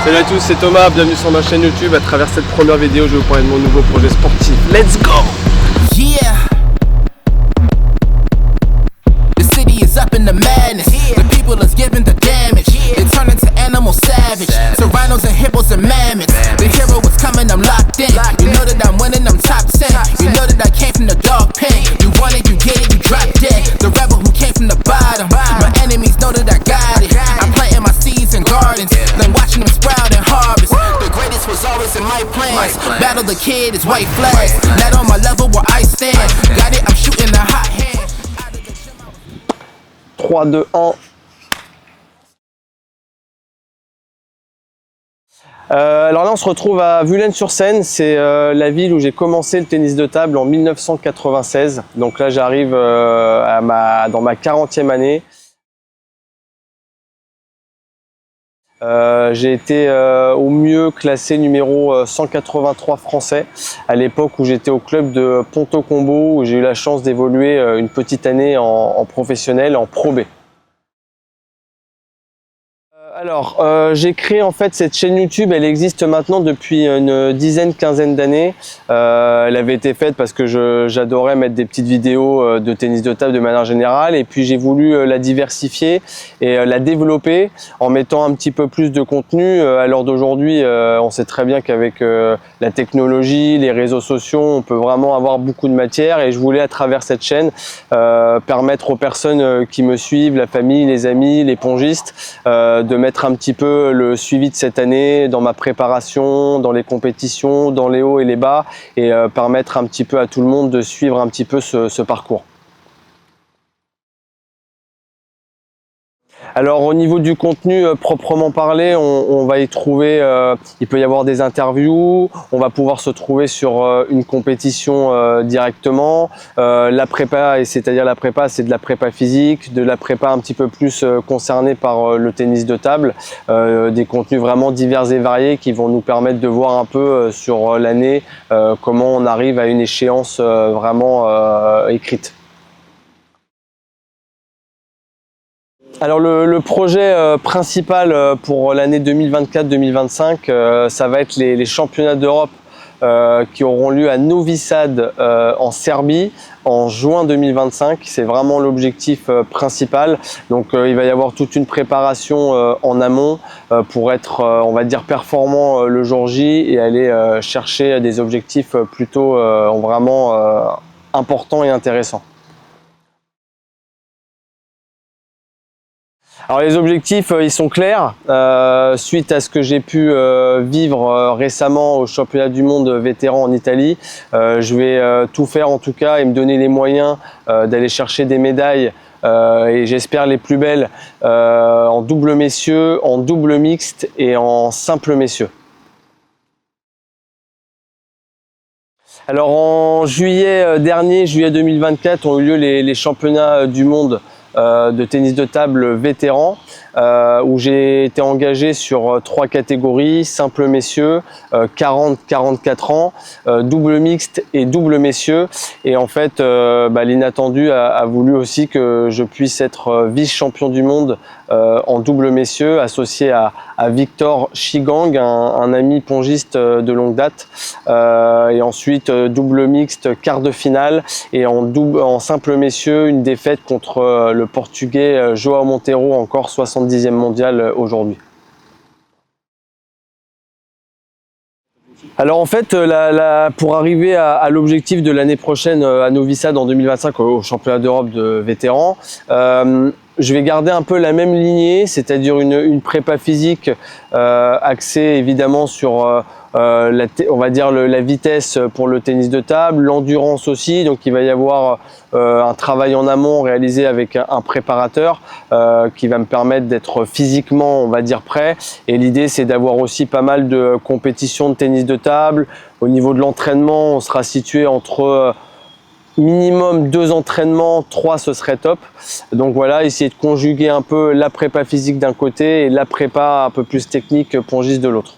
Salut à tous, c'est Thomas, bienvenue sur ma chaîne YouTube. À travers cette première vidéo, je vais vous parler de mon nouveau projet sportif. Let's go! Yeah! The city is up in the madness. The people is giving the damage. They turn into animal savage. Serranos and hippos and mammoths. The hero is coming, I'm locked in. You know that I'm winning, I'm top 10. You know that I came from the dog pen. You want it, you get it, you drop dead. The rebel who came from the bottom. My enemies know that I got it. I'm planting my seeds in gardens, then watching them sprout and harvest. The greatest was always in my plans. Battle the kid is white flags. Not on my level where I stand. Got it, I'm shooting a hot hand. 3, 2, 1. Alors là on se retrouve à Vulène-sur-Seine, c'est la ville où j'ai commencé le tennis de table en 1996. Donc là j'arrive dans ma 40e année. J'ai été au mieux classé numéro 183 français à l'époque où j'étais au club de Ponto Combo, où j'ai eu la chance d'évoluer une petite année en professionnel, en Pro B. Alors, j'ai créé en fait cette chaîne YouTube, elle existe maintenant depuis une quinzaine d'années. Elle avait été faite parce que j'adorais mettre des petites vidéos de tennis de table de manière générale, et puis j'ai voulu la diversifier et la développer en mettant un petit peu plus de contenu. À l'heure d'aujourd'hui, on sait très bien qu'avec la technologie, les réseaux sociaux, on peut vraiment avoir beaucoup de matière, et je voulais à travers cette chaîne permettre aux personnes qui me suivent, la famille, les amis, les pongistes, de mettre un petit peu le suivi de cette année dans ma préparation, dans les compétitions, dans les hauts et les bas, et permettre un petit peu à tout le monde de suivre un petit peu ce parcours. Alors au niveau du contenu proprement parlé, on va y trouver, il peut y avoir des interviews, on va pouvoir se trouver sur une compétition directement, la prépa, c'est-à-dire la prépa, c'est de la prépa physique, de la prépa un petit peu plus concernée par le tennis de table, des contenus vraiment divers et variés qui vont nous permettre de voir un peu sur l'année comment on arrive à une échéance vraiment écrite. Alors le projet principal pour l'année 2024-2025, ça va être les championnats d'Europe qui auront lieu à Novi Sad en Serbie en juin 2025. C'est vraiment l'objectif principal. Donc il va y avoir toute une préparation en amont pour être, on va dire, performant le jour J et aller chercher des objectifs plutôt vraiment importants et intéressants. Alors les objectifs, ils sont clairs. Suite à ce que j'ai pu vivre récemment au championnat du monde vétéran en Italie, je vais tout faire en tout cas et me donner les moyens d'aller chercher des médailles, et j'espère les plus belles, en double messieurs, en double mixte et en simple messieurs. Alors en juillet dernier, juillet 2024, ont eu lieu les championnats du monde de tennis de table vétéran, où j'ai été engagé sur 3 catégories: simple messieurs, 40-44 ans, double mixte et double messieurs. Et en fait, l'inattendu a voulu aussi que je puisse être vice-champion du monde en double messieurs, associé à Victor Chigang, un ami pongiste de longue date, et ensuite double mixte, quart de finale, et en simple messieurs, une défaite contre le portugais João Monteiro, encore 70e mondial aujourd'hui. Alors en fait, pour arriver à l'objectif de l'année prochaine à Novi Sad en 2025 au championnat d'Europe de vétérans, je vais garder un peu la même lignée, c'est-à-dire une prépa physique axée évidemment sur on va dire la vitesse pour le tennis de table, l'endurance aussi. Donc il va y avoir un travail en amont réalisé avec un préparateur qui va me permettre d'être physiquement, on va dire, prêt. Et l'idée, c'est d'avoir aussi pas mal de compétitions de tennis de table. Au niveau de l'entraînement, on sera situé entre minimum 2 entraînements, 3 ce serait top. Donc voilà, essayer de conjuguer un peu la prépa physique d'un côté et la prépa un peu plus technique pongiste de l'autre.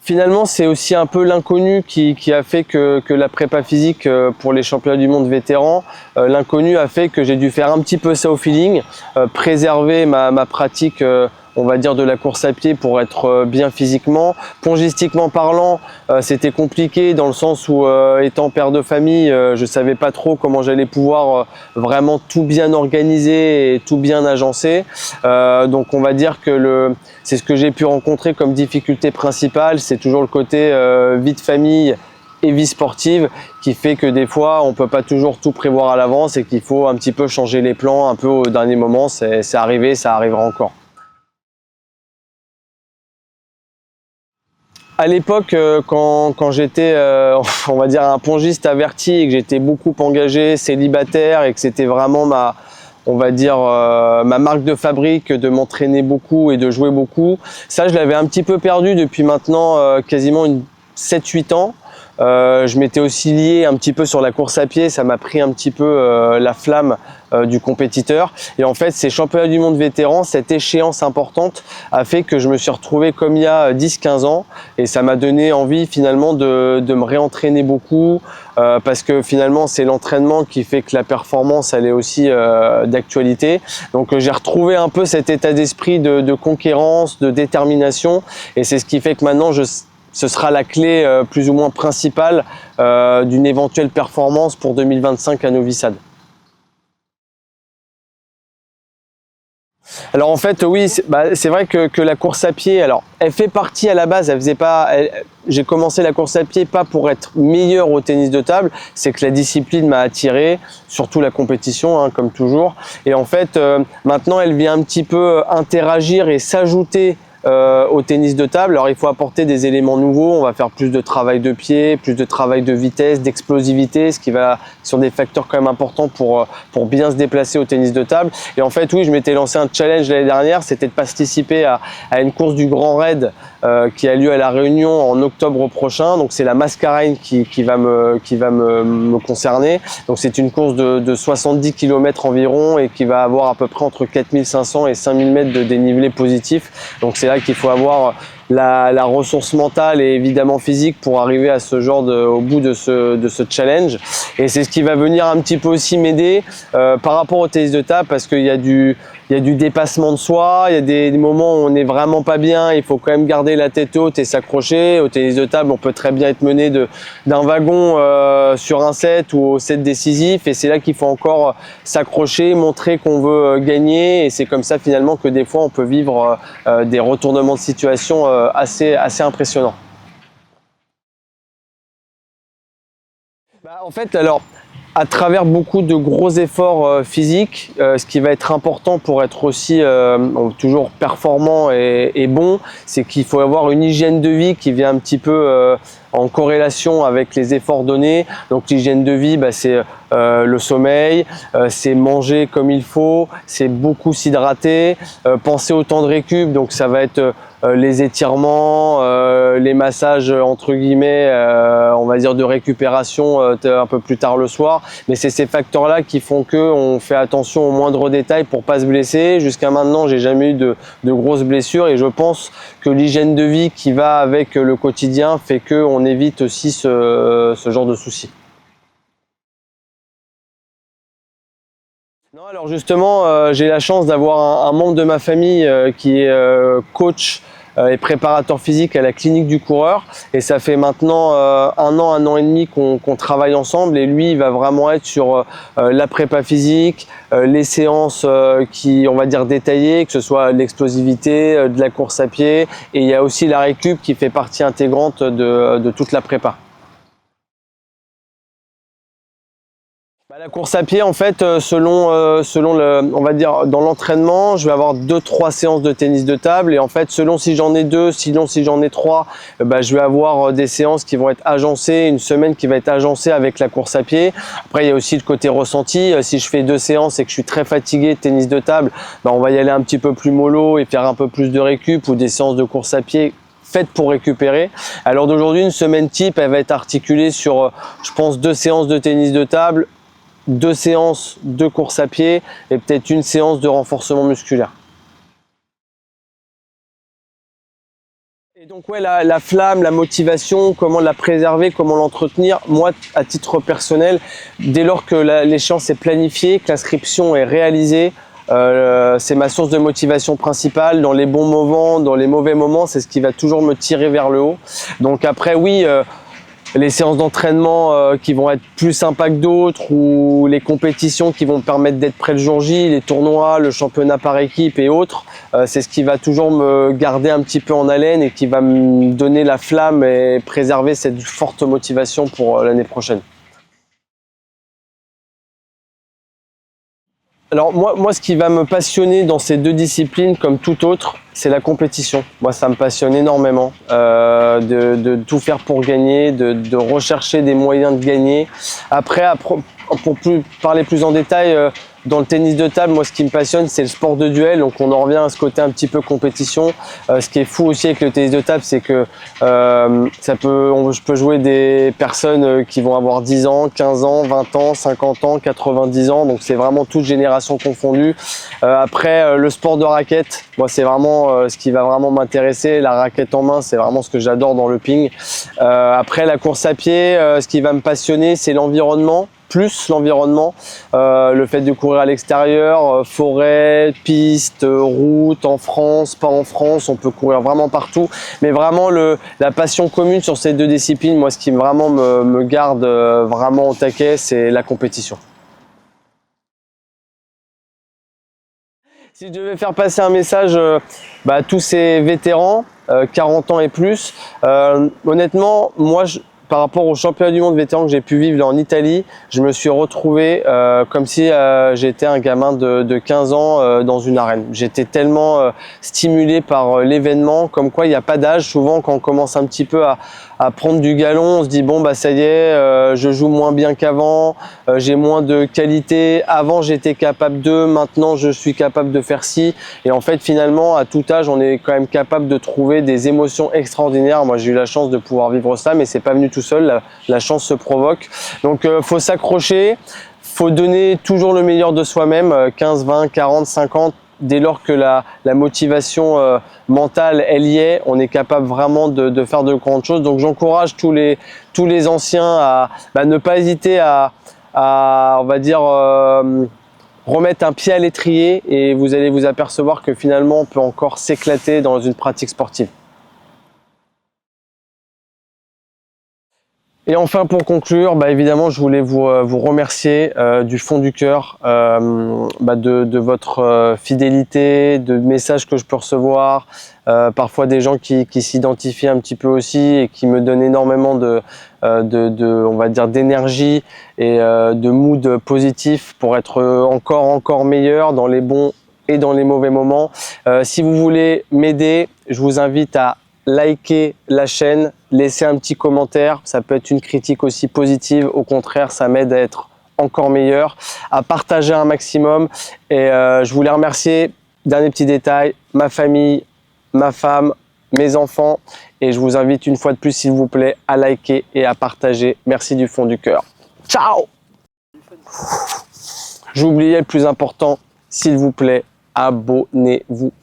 Finalement, c'est aussi un peu l'inconnu qui a fait que la prépa physique pour les championnats du monde vétérans, l'inconnu a fait que j'ai dû faire un petit peu ça au feeling, préserver ma pratique, on va dire, de la course à pied pour être bien physiquement. Pongistiquement parlant, c'était compliqué dans le sens où, étant père de famille, je savais pas trop comment j'allais pouvoir vraiment tout bien organiser et tout bien agencer. Donc on va dire que c'est ce que j'ai pu rencontrer comme difficulté principale, c'est toujours le côté vie de famille et vie sportive qui fait que des fois on peut pas toujours tout prévoir à l'avance et qu'il faut un petit peu changer les plans un peu au dernier moment. C'est arrivé, ça arrivera encore. À l'époque, quand j'étais, on va dire, un pongiste averti et que j'étais beaucoup engagé, célibataire et que c'était vraiment on va dire, ma marque de fabrique de m'entraîner beaucoup et de jouer beaucoup, ça je l'avais un petit peu perdu depuis maintenant quasiment 7-8 ans. Je m'étais aussi lié un petit peu sur la course à pied, ça m'a pris un petit peu la flamme du compétiteur. Et en fait, ces championnats du monde vétérans, cette échéance importante a fait que je me suis retrouvé comme il y a 10-15 ans et ça m'a donné envie finalement de me réentraîner beaucoup parce que finalement, c'est l'entraînement qui fait que la performance, elle est aussi d'actualité. Donc j'ai retrouvé un peu cet état d'esprit de conquérance, de détermination et c'est ce qui fait que maintenant, ce sera la clé plus ou moins principale d'une éventuelle performance pour 2025 à Novi Sad. Alors en fait oui, c'est vrai que la course à pied, alors elle fait partie à la base, j'ai commencé la course à pied pas pour être meilleur au tennis de table, c'est que la discipline m'a attiré, surtout la compétition hein, comme toujours. Et en fait maintenant elle vient un petit peu interagir et s'ajouter au tennis de table. Alors il faut apporter des éléments nouveaux, on va faire plus de travail de pied, plus de travail de vitesse, d'explosivité, ce qui va sur des facteurs quand même importants pour bien se déplacer au tennis de table. Et en fait oui, je m'étais lancé un challenge l'année dernière, c'était de participer à une course du Grand Raid qui a lieu à La Réunion en octobre prochain. Donc c'est la Mascarene qui va me concerner. Donc c'est une course de 70 km environ et qui va avoir à peu près entre 4500 et 5000 mètres de dénivelé positif. Donc c'est là qu'il faut avoir la ressource mentale et évidemment physique pour arriver à ce genre au bout de ce challenge. Et c'est ce qui va venir un petit peu aussi m'aider par rapport au tennis de table parce qu'il y a du dépassement de soi, il y a des moments où on n'est vraiment pas bien, il faut quand même garder la tête haute et s'accrocher. Au tennis de table, on peut très bien être mené d'un wagon sur un set ou au set décisif et c'est là qu'il faut encore s'accrocher, montrer qu'on veut gagner et c'est comme ça finalement que des fois on peut vivre des retournements de situation assez impressionnants. En fait, alors, à travers beaucoup de gros efforts physiques, ce qui va être important pour être aussi toujours performant et bon, c'est qu'il faut avoir une hygiène de vie qui vient un petit peu en corrélation avec les efforts donnés. Donc l'hygiène de vie, c'est le sommeil, c'est manger comme il faut, c'est beaucoup s'hydrater, penser au temps de récup, donc ça va être les étirements, les massages entre guillemets, on va dire de récupération un peu plus tard le soir. Mais c'est ces facteurs-là qui font qu'on fait attention aux moindres détails pour pas se blesser. Jusqu'à maintenant, j'ai jamais eu de grosses blessures et je pense que l'hygiène de vie qui va avec le quotidien fait qu'on évite aussi ce genre de soucis. Non, alors justement, j'ai la chance d'avoir un membre de ma famille qui est coach et préparateur physique à la clinique du coureur et ça fait maintenant un an et demi qu'on travaille ensemble et lui il va vraiment être sur la prépa physique, les séances qui on va dire détaillées, que ce soit l'explosivité, de la course à pied et il y a aussi la récup qui fait partie intégrante de toute la prépa. La course à pied, en fait, selon on va dire dans l'entraînement, je vais avoir 2-3 séances de tennis de table et en fait, selon si j'en ai 2, sinon si j'en ai 3, je vais avoir des séances qui vont être agencées, une semaine qui va être agencée avec la course à pied. Après, il y a aussi le côté ressenti. Si je fais 2 séances et que je suis très fatigué de tennis de table, on va y aller un petit peu plus mollo et faire un peu plus de récup ou des séances de course à pied faites pour récupérer. Alors d'aujourd'hui, une semaine type, elle va être articulée sur, je pense, 2 séances de tennis de table, 2 séances de course à pied et peut-être une séance de renforcement musculaire. Et Donc ouais, la flamme, la motivation, comment la préserver, comment l'entretenir. Moi, à titre personnel, dès lors que l'échéance est planifiée, que l'inscription est réalisée, c'est ma source de motivation principale. Dans les bons moments, dans les mauvais moments, c'est ce qui va toujours me tirer vers le haut. Donc après, oui, les séances d'entraînement qui vont être plus sympas que d'autres, ou les compétitions qui vont me permettre d'être prêt le jour J, les tournois, le championnat par équipe et autres, c'est ce qui va toujours me garder un petit peu en haleine et qui va me donner la flamme et préserver cette forte motivation pour l'année prochaine. Alors moi, ce qui va me passionner dans ces deux disciplines, comme tout autre, c'est la compétition. Moi, ça me passionne énormément de tout faire pour gagner, de rechercher des moyens de gagner. Après, pour parler plus en détail, dans le tennis de table, moi, ce qui me passionne, c'est le sport de duel. Donc, on en revient à ce côté un petit peu compétition. Ce qui est fou aussi avec le tennis de table, c'est que je peux jouer des personnes qui vont avoir 10 ans, 15 ans, 20 ans, 50 ans, 90 ans. Donc, c'est vraiment toute génération confondue. Après, le sport de raquette, moi, c'est vraiment ce qui va vraiment m'intéresser. La raquette en main, c'est vraiment ce que j'adore dans le ping. Après, la course à pied, ce qui va me passionner, c'est l'environnement. Plus l'environnement, le fait de courir à l'extérieur, forêt, piste, route, en France, pas en France, on peut courir vraiment partout. Mais vraiment la passion commune sur ces deux disciplines, moi ce qui vraiment me garde vraiment au taquet, c'est la compétition. Si je devais faire passer un message à tous ces vétérans, 40 ans et plus, honnêtement, moi par rapport au championnat du monde vétéran que j'ai pu vivre là en Italie, je me suis retrouvé comme si j'étais un gamin de 15 ans dans une arène. J'étais tellement stimulé par l'événement, comme quoi il n'y a pas d'âge. Souvent quand on commence un petit peu à prendre du galon, on se dit bon bah ça y est, je joue moins bien qu'avant, j'ai moins de qualité. Avant j'étais capable de, maintenant je suis capable de faire ci. Et en fait finalement à tout âge on est quand même capable de trouver des émotions extraordinaires. Moi j'ai eu la chance de pouvoir vivre ça, mais c'est pas venu tout seul, la chance se provoque. Donc faut s'accrocher, faut donner toujours le meilleur de soi-même, 15, 20, 40, 50. Dès lors que la motivation mentale elle y est, on est capable vraiment de faire de grandes choses. Donc j'encourage tous les anciens à ne pas hésiter à on va dire remettre un pied à l'étrier, et vous allez vous apercevoir que finalement on peut encore s'éclater dans une pratique sportive. Et enfin, pour conclure, évidemment, je voulais vous remercier du fond du cœur de votre fidélité, de messages que je peux recevoir, parfois des gens qui s'identifient un petit peu aussi et qui me donnent énormément on va dire, d'énergie et de mood positif pour être encore meilleur dans les bons et dans les mauvais moments. Si vous voulez m'aider, je vous invite à liker la chaîne, laisser un petit commentaire, ça peut être une critique aussi positive, au contraire ça m'aide à être encore meilleur, à partager un maximum. Et je voulais remercier, dernier petit détail, ma famille, ma femme, mes enfants, et je vous invite une fois de plus s'il vous plaît à liker et à partager. Merci du fond du cœur. Ciao. J'oubliais le plus important, s'il vous plaît, abonnez-vous.